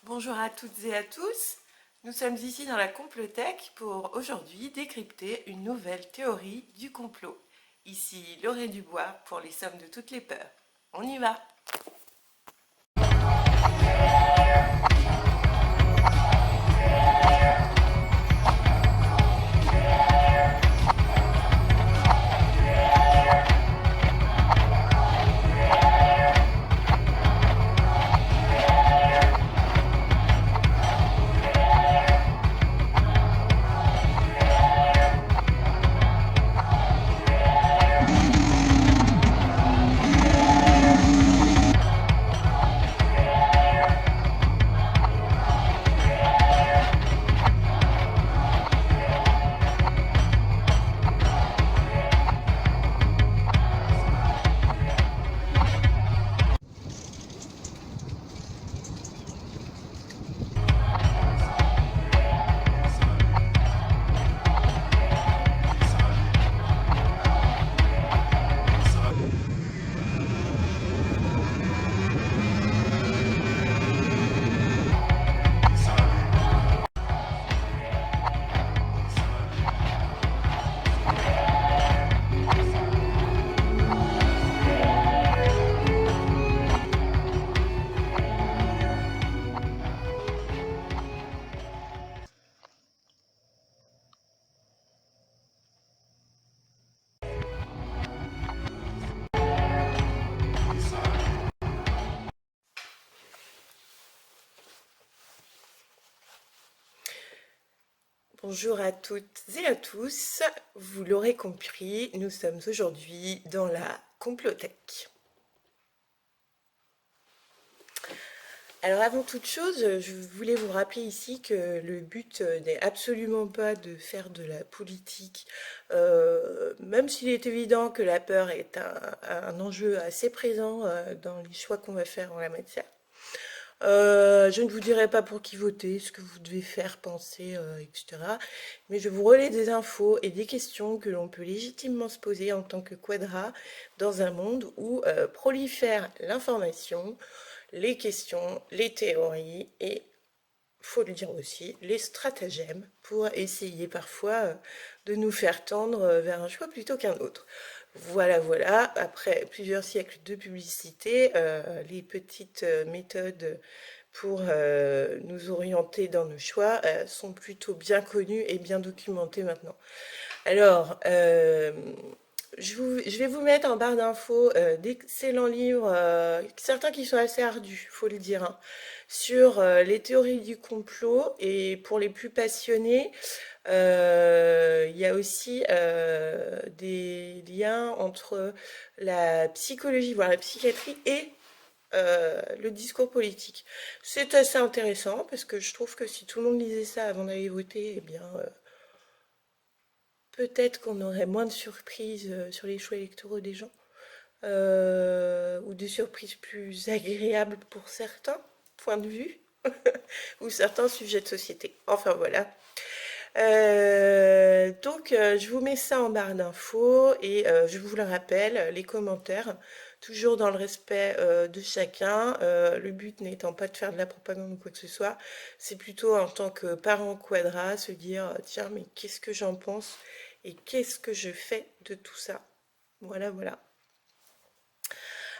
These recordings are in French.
Bonjour à toutes et à tous, nous sommes ici dans la Complothèque pour aujourd'hui décrypter une nouvelle théorie du complot. Ici Laurée Dubois pour les sommes de toutes les peurs. On y va! Bonjour à toutes et à tous, vous l'aurez compris, nous sommes aujourd'hui dans la Complothèque. Alors avant toute chose, je voulais vous rappeler ici que le but n'est absolument pas de faire de la politique, même s'il est évident que la peur est un enjeu assez présent dans les choix qu'on va faire en la matière. Je ne vous dirai pas pour qui voter, ce que vous devez faire, penser, etc. Mais je vous relais des infos et des questions que l'on peut légitimement se poser en tant que quadra dans un monde où prolifère l'information, les questions, les théories et, faut le dire aussi, les stratagèmes pour essayer parfois de nous faire tendre vers un choix plutôt qu'un autre. Voilà, voilà, après plusieurs siècles de publicité, les petites méthodes pour nous orienter dans nos choix sont plutôt bien connues et bien documentées maintenant. Alors, je vais vous mettre en barre d'infos d'excellents livres, certains qui sont assez ardus, faut le dire, hein, sur les théories du complot. Et pour les plus passionnés, il y a aussi des liens entre la psychologie, voire la psychiatrie et le discours politique. C'est assez intéressant parce que je trouve que si tout le monde lisait ça avant d'aller voter, eh bien, peut-être qu'on aurait moins de surprises sur les choix électoraux des gens, ou des surprises plus agréables pour certains points de vue, ou certains sujets de société. Enfin voilà. Je vous mets ça en barre d'infos et je vous le rappelle, les commentaires, toujours dans le respect de chacun, le but n'étant pas de faire de la propagande ou quoi que ce soit, c'est plutôt en tant que parent quadra se dire tiens mais qu'est-ce que j'en pense et qu'est-ce que je fais de tout ça. Voilà, voilà.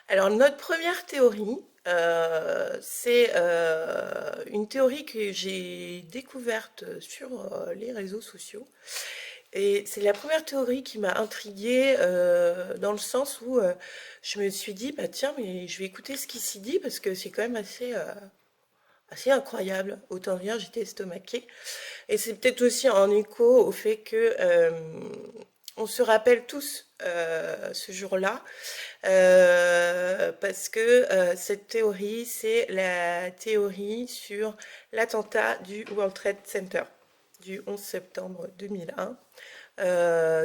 Alors notre première théorie, c'est une théorie que j'ai découverte sur les réseaux sociaux. Et c'est la première théorie qui m'a intriguée dans le sens où je me suis dit, bah tiens, mais je vais écouter ce qui s'y dit parce que c'est quand même assez incroyable. Autant dire, j'étais estomaquée. Et c'est peut-être aussi en écho au fait que on se rappelle tous ce jour-là, parce que cette théorie, c'est la théorie sur l'attentat du World Trade Center du 11 septembre 2001.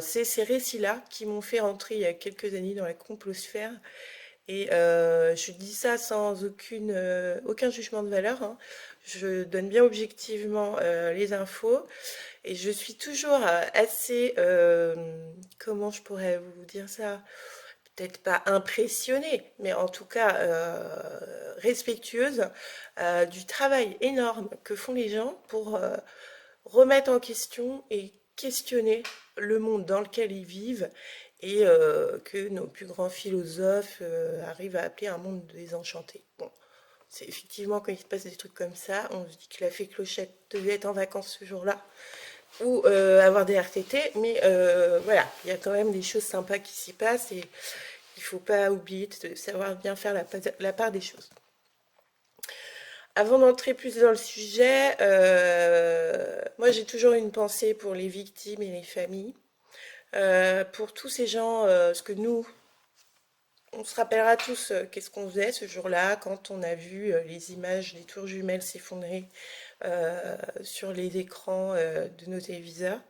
C'est ces récits-là qui m'ont fait rentrer il y a quelques années dans la complosphère. Et je dis ça sans aucun jugement de valeur, hein. Je donne bien objectivement les infos. Et je suis toujours assez, comment je pourrais vous dire ça, peut-être pas impressionnée, mais en tout cas respectueuse du travail énorme que font les gens pour remettre en question et questionner le monde dans lequel ils vivent et que nos plus grands philosophes arrivent à appeler un monde désenchanté. Bon, c'est effectivement quand il se passe des trucs comme ça, on se dit que la fée Clochette devait être en vacances ce jour-là ou avoir des RTT, mais voilà, il y a quand même des choses sympas qui s'y passent et il faut pas oublier de savoir bien faire la part des choses. Avant d'entrer plus dans le sujet, moi j'ai toujours une pensée pour les victimes et les familles, pour tous ces gens, ce que nous, on se rappellera tous qu'est-ce qu'on faisait ce jour-là quand on a vu les images des tours jumelles s'effondrer sur les écrans de nos téléviseurs.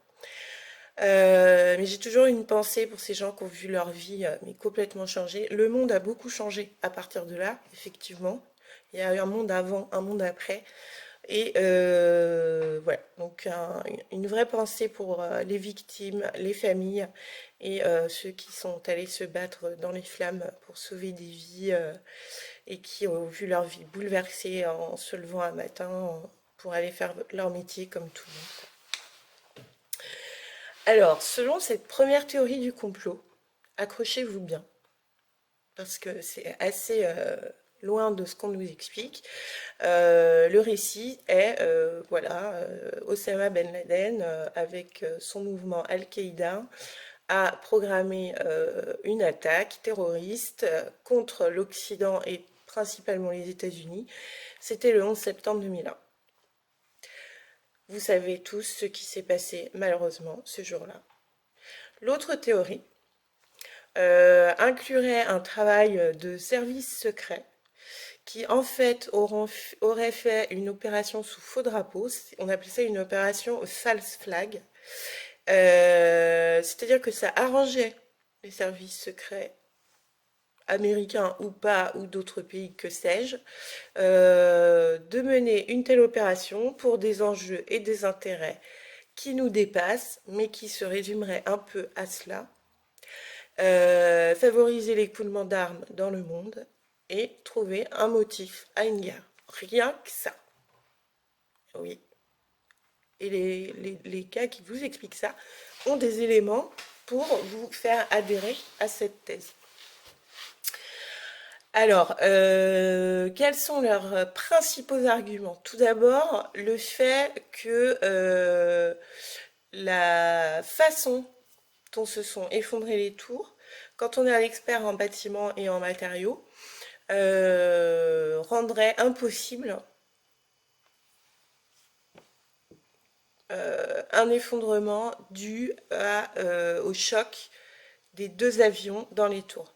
Mais j'ai toujours une pensée pour ces gens qui ont vu leur vie mais complètement changer. Le monde a beaucoup changé à partir de là, effectivement. Il y a eu un monde avant, un monde après. Et voilà, donc une vraie pensée pour les victimes, les familles et ceux qui sont allés se battre dans les flammes pour sauver des vies et qui ont vu leur vie bouleversée en se levant un matin pour aller faire leur métier comme tout le monde. Alors, selon cette première théorie du complot, accrochez-vous bien, parce que c'est assez loin de ce qu'on nous explique. Le récit est, voilà, Osama Ben Laden, avec son mouvement Al-Qaïda, a programmé une attaque terroriste contre l'Occident et principalement les États-Unis. C'était le 11 septembre 2001. Vous savez tous ce qui s'est passé malheureusement ce jour-là. L'autre théorie inclurait un travail de service secret qui en fait aurait fait une opération sous faux drapeau. On appelait ça une opération false flag. C'est-à-dire que ça arrangeait les services secrets américains ou pas, ou d'autres pays, que sais-je, de mener une telle opération pour des enjeux et des intérêts qui nous dépassent, mais qui se résumeraient un peu à cela. Favoriser l'écoulement d'armes dans le monde et trouver un motif à une guerre. Rien que ça. Oui. Et les gars qui vous expliquent ça ont des éléments pour vous faire adhérer à cette thèse. Alors, quels sont leurs principaux arguments? Tout d'abord, le fait que la façon dont se sont effondrées les tours, quand on est un expert en bâtiments et en matériaux, rendrait impossible un effondrement dû au choc des deux avions dans les tours.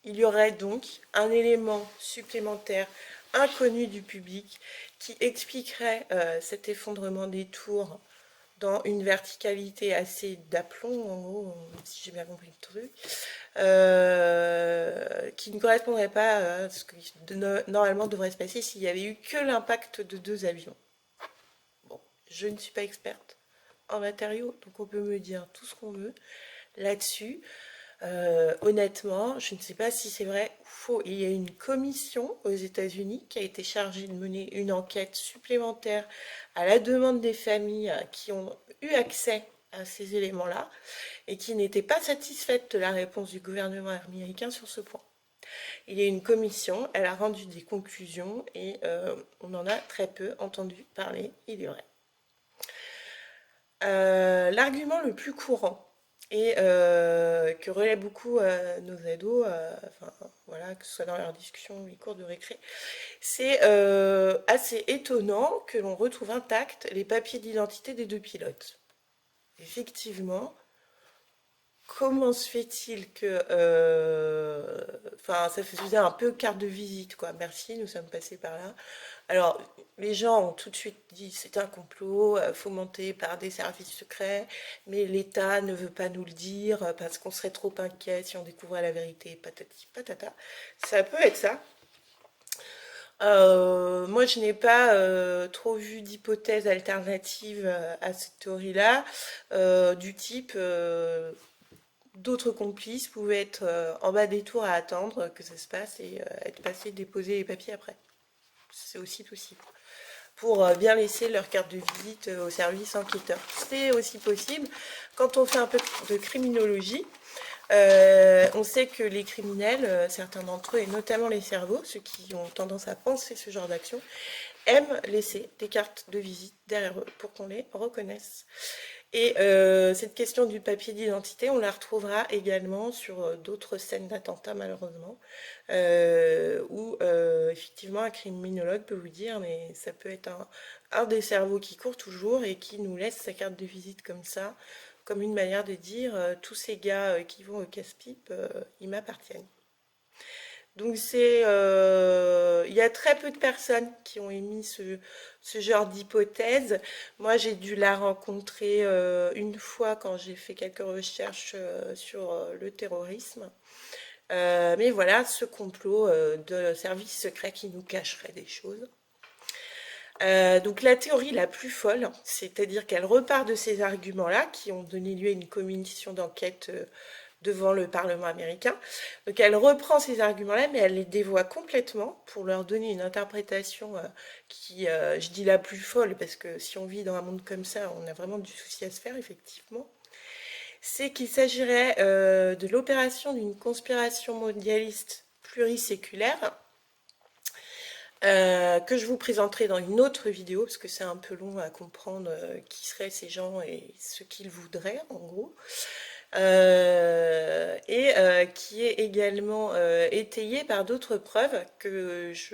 Il y aurait donc un élément supplémentaire inconnu du public qui expliquerait cet effondrement des tours dans une verticalité assez d'aplomb, en gros, si j'ai bien compris le truc, qui ne correspondrait pas à ce qui normalement devrait se passer s'il n'y avait eu que l'impact de deux avions. Bon, je ne suis pas experte en matériaux, donc on peut me dire tout ce qu'on veut là-dessus. Honnêtement, je ne sais pas si c'est vrai ou faux. Il y a une commission aux États-Unis qui a été chargée de mener une enquête supplémentaire à la demande des familles qui ont eu accès à ces éléments-là et qui n'étaient pas satisfaites de la réponse du gouvernement américain sur ce point. Il y a une commission, elle a rendu des conclusions et on en a très peu entendu parler, il y aurait. L'argument le plus courant et que relaient beaucoup nos ados, enfin, voilà, que ce soit dans leurs discussions ou les cours de récré, c'est assez étonnant que l'on retrouve intacts les papiers d'identité des deux pilotes. Effectivement, comment se fait-il que... Enfin, ça faisait un peu carte de visite, quoi. Merci, nous sommes passés par là. Alors, les gens ont tout de suite dit c'est un complot fomenté par des services secrets, mais l'État ne veut pas nous le dire parce qu'on serait trop inquiet si on découvrait la vérité, patati patata. Ça peut être ça. Moi, je n'ai pas trop vu d'hypothèses alternatives à cette théorie-là, du type d'autres complices pouvaient être en bas des tours à attendre que ça se passe et être passés déposer les papiers après. C'est aussi possible. Pour bien laisser leur carte de visite au service enquêteur. C'est aussi possible quand on fait un peu de criminologie. On sait que les criminels, certains d'entre eux, et notamment les cerveaux, ceux qui ont tendance à penser ce genre d'action, aiment laisser des cartes de visite derrière eux pour qu'on les reconnaisse. Et cette question du papier d'identité, on la retrouvera également sur d'autres scènes d'attentats malheureusement, où effectivement un criminologue peut vous dire mais ça peut être un des cerveaux qui court toujours et qui nous laisse sa carte de visite comme ça, comme une manière de dire tous ces gars qui vont au casse-pipe, ils m'appartiennent. Donc il y a très peu de personnes qui ont émis ce genre d'hypothèse. Moi, j'ai dû la rencontrer une fois quand j'ai fait quelques recherches sur le terrorisme. Mais voilà, ce complot de services secrets qui nous cacherait des choses. Donc la théorie la plus folle, c'est-à-dire qu'elle repart de ces arguments-là qui ont donné lieu à une commission d'enquête devant le Parlement américain. Donc elle reprend ces arguments-là, mais elle les dévoie complètement pour leur donner une interprétation qui, je dis la plus folle, parce que si on vit dans un monde comme ça, on a vraiment du souci à se faire, effectivement. C'est qu'il s'agirait de l'opération d'une conspiration mondialiste pluriséculaire, que je vous présenterai dans une autre vidéo, parce que c'est un peu long à comprendre qui seraient ces gens et ce qu'ils voudraient, en gros. Et qui est également étayé par d'autres preuves que je